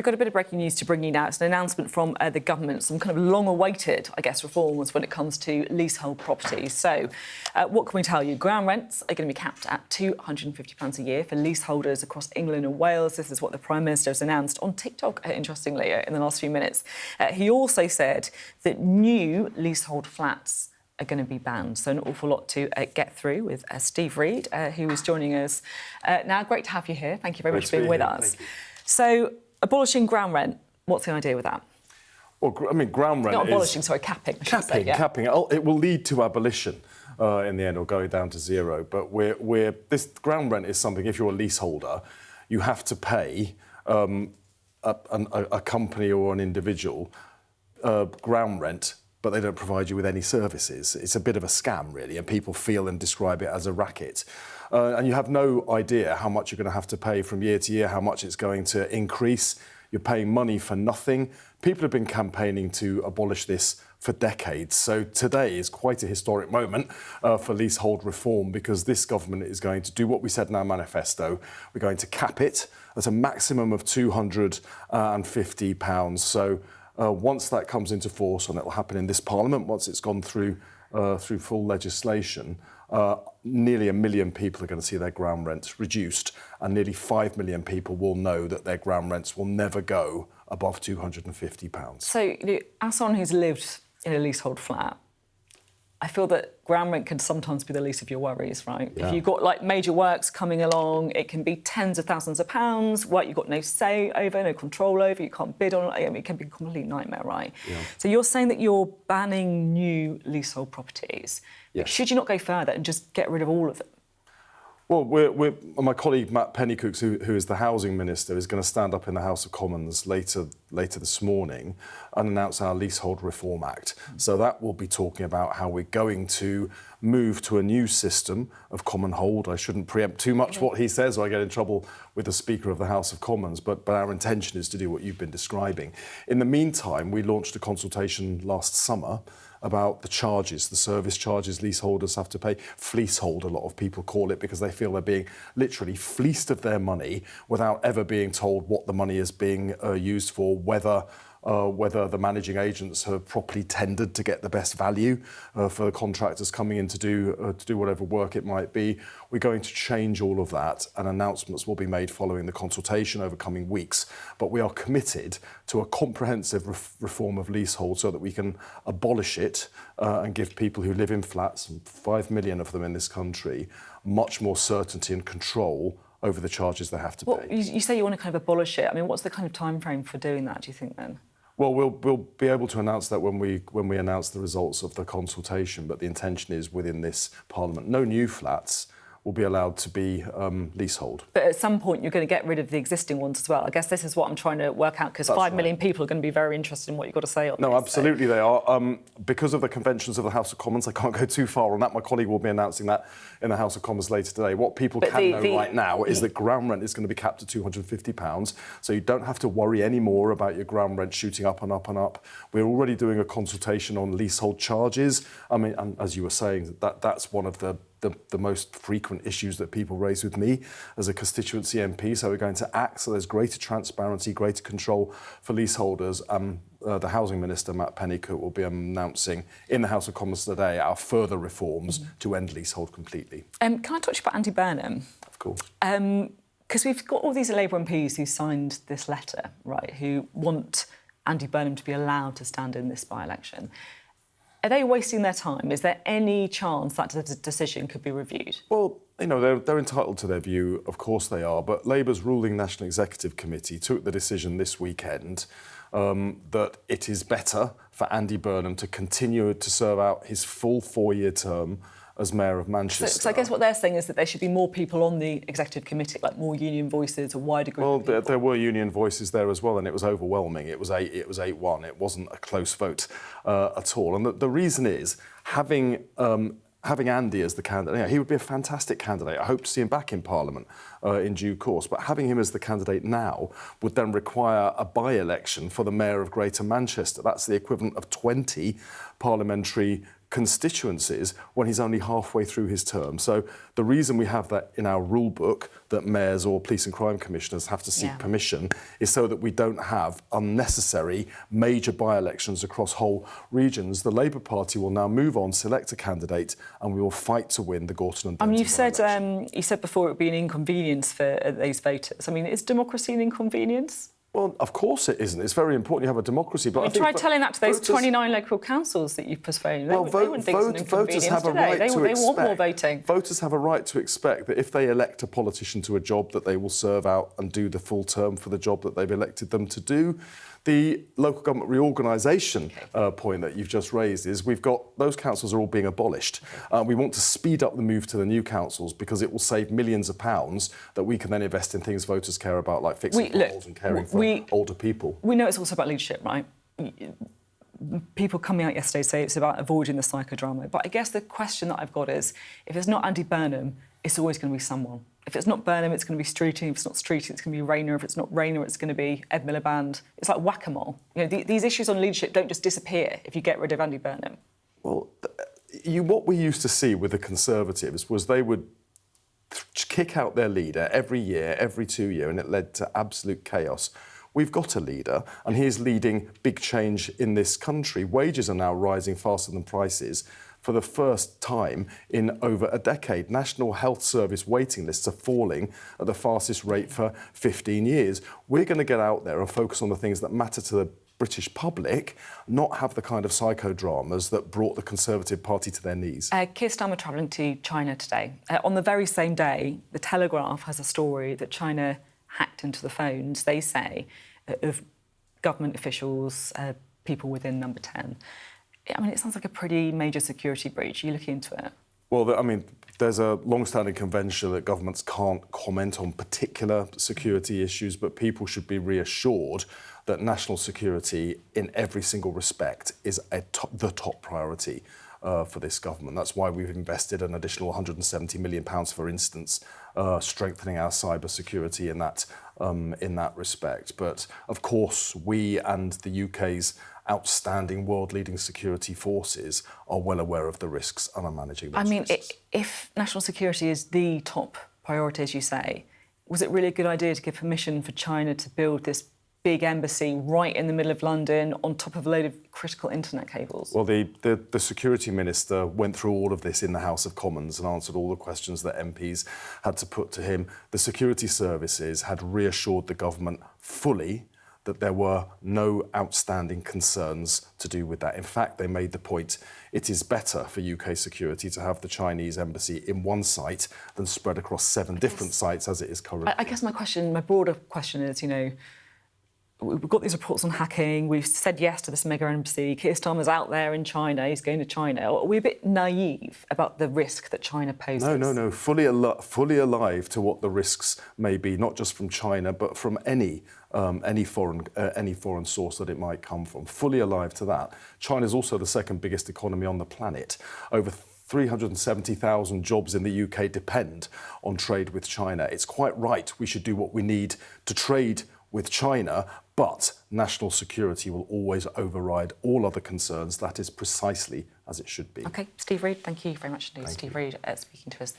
We've got a bit of breaking news to bring you now. It's an announcement from the government, some kind of long-awaited, I guess, reforms when it comes to leasehold properties. So what can we tell you? Ground rents are going to be capped at £250 a year for leaseholders across England and Wales. This is what the Prime Minister has announced on TikTok, interestingly, in the last few minutes. He also said that new leasehold flats are going to be banned. So an awful lot to get through with Steve Reed, who is joining us now. Great to have you here. Thank you very much for being with us. So, abolishing ground rent, what's the idea with that? Well, I mean, ground rent Not abolishing, sorry, capping. Capping. It will lead to abolition in the end, or going down to zero. But this ground rent is something, if you're a leaseholder, you have to pay a company or an individual ground rent, but they don't provide you with any services. It's a bit of a scam, really, and people feel and describe it as a racket. And you have no idea how much you're going to have to pay from year to year, how much it's going to increase. You're paying money for nothing. People have been campaigning to abolish this for decades. So today is quite a historic moment for leasehold reform, because this government is going to do what we said in our manifesto. We're going to cap it at a maximum of £250. So once that comes into force, and it will happen in this Parliament, once it's gone through full legislation, nearly 1 million people are going to see their ground rents reduced, and nearly 5 million people will know that their ground rents will never go above £250. So, as someone who's lived in a leasehold flat, I feel that ground rent can sometimes be the least of your worries, right? Yeah. If you've got like major works coming along, it can be tens of thousands of pounds, work you've got no say over, no control over, you can't bid on it. I mean, it can be a complete nightmare, right? Yeah. So you're saying that you're banning new leasehold properties. Yes. Should you not go further and just get rid of all of them? Well, my colleague Matt Pennycook, who is the Housing Minister, is going to stand up in the House of Commons later this morning and announce our Leasehold Reform Act. So that will be talking about how we're going to move to a new system of common hold. I shouldn't preempt too much what he says, or I get in trouble with the Speaker of the House of Commons, but our intention is to do what you've been describing. In the meantime, we launched a consultation last summer about the charges, the service charges leaseholders have to pay. Fleasehold, a lot of people call it, because they feel they're being literally fleeced of their money without ever being told what the money is being used for, whether the managing agents have properly tendered to get the best value for the contractors coming in to do whatever work it might be. We're going to change all of that, and announcements will be made following the consultation over coming weeks. But we are committed to a comprehensive reform of leasehold so that we can abolish it and give people who live in flats, 5 million of them in this country, much more certainty and control over the charges they have to pay. You say you want to kind of abolish it. I mean, what's the kind of time frame for doing that, do you think, then? Well, we'll be able to announce that when we announce the results of the consultation, but the intention is within this Parliament. No new flats will be allowed to be leasehold. But at some point you're going to get rid of the existing ones as well. I guess this is what I'm trying to work out, because 5 million people are going to be very interested in what you've got to say on this. No, absolutely they are. Because of the conventions of the House of Commons, I can't go too far on that. My colleague will be announcing that in the House of Commons later today. What people can know right now is that ground rent is going to be capped at £250, so you don't have to worry anymore about your ground rent shooting up and up and up. We're already doing a consultation on leasehold charges. I mean, and as you were saying, that's one of the most frequent issues that people raise with me as a constituency MP. So we're going to act so there's greater transparency, greater control for leaseholders. The Housing Minister, Matt Pennycook, will be announcing in the House of Commons today our further reforms to end leasehold completely. Can I talk about Andy Burnham? Of course. Because we've got all these Labour MPs who signed this letter, right, who want Andy Burnham to be allowed to stand in this by-election. Are they wasting their time? Is there any chance that the decision could be reviewed? Well, you know, they're entitled to their view, of course they are, but Labour's ruling National Executive Committee took the decision this weekend that it is better for Andy Burnham to continue to serve out his full 4-year term as Mayor of Manchester. So I guess what they're saying is that there should be more people on the Executive Committee, like more union voices, a wider group of people. Well, there were union voices there as well, and it was overwhelming. It was 8-1. It wasn't a close vote at all. And the reason is, having Andy as the candidate, he would be a fantastic candidate. I hope to see him back in Parliament in due course. But having him as the candidate now would then require a by-election for the Mayor of Greater Manchester. That's the equivalent of 20 parliamentary constituencies when he's only halfway through his term. So the reason we have that in our rule book, that mayors or police and crime commissioners have to seek permission, is so that we don't have unnecessary major by-elections across whole regions. The Labour Party will now move on, select a candidate, and we will fight to win the Gorton and Denton by-election. You said before it would be an inconvenience for those voters. I mean, is democracy an inconvenience? Well, of course it isn't. It's very important you have a democracy. But Try telling that to those 29 local councils that you've postponed. Well, they wouldn't think it's an inconvenience, voters have a right to expect. They want more voting. Voters have a right to expect that if they elect a politician to a job, that they will serve out and do the full term for the job that they've elected them to do. The local government reorganisation point that you've just raised is we've got those councils are all being abolished. We want to speed up the move to the new councils because it will save millions of pounds that we can then invest in things voters care about, like fixing potholes and caring for older people. We know it's also about leadership, right? People coming out yesterday say it's about avoiding the psychodrama. But I guess the question that I've got is, if it's not Andy Burnham, it's always going to be someone. If it's not Burnham, it's going to be Streeting. If it's not Streeting, it's going to be Rayner. If it's not Rayner, it's going to be Ed Miliband. It's like whack-a-mole. You know, these issues on leadership don't just disappear if you get rid of Andy Burnham. Well, what we used to see with the Conservatives was they would kick out their leader every year, every 2 years, and it led to absolute chaos. We've got a leader, and he is leading big change in this country. Wages are now rising faster than prices for the first time in over a decade. National Health Service waiting lists are falling at the fastest rate for 15 years. We're going to get out there and focus on the things that matter to the British public, not have the kind of psychodramas that brought the Conservative Party to their knees. Keir Starmer travelling to China today. On the very same day, The Telegraph has a story that China hacked into the phones, they say, of government officials, people within Number 10. I mean, it sounds like a pretty major security breach. Are you looking into it? Well, I mean, there's a long-standing convention that governments can't comment on particular security issues, but people should be reassured that national security in every single respect is the top priority for this government. That's why we've invested an additional £170 million, for instance, strengthening our cyber security in that respect. But of course, we and the UK's outstanding world-leading security forces are well aware of the risks and are managing those risks. If national security is the top priority, as you say, was it really a good idea to give permission for China to build this big embassy right in the middle of London on top of a load of critical internet cables? Well, the security minister went through all of this in the House of Commons and answered all the questions that MPs had to put to him. The security services had reassured the government fully that there were no outstanding concerns to do with that. In fact, they made the point it is better for UK security to have the Chinese embassy in one site than spread across 7 different sites as it is currently. I guess my broader question is, you know, we've got these reports on hacking. We've said yes to this mega embassy. Keir Starmer's out there in China. He's going to China. Are we a bit naive about the risk that China poses? No. Fully alive to what the risks may be, not just from China, but from any foreign source that it might come from. Fully alive to that. China is also the second biggest economy on the planet. Over 370,000 jobs in the UK depend on trade with China. It's quite right we should do what we need to trade with China, but national security will always override all other concerns. That is precisely as it should be. OK, Steve Reid, thank you very much indeed. Steve Reid speaking to us there.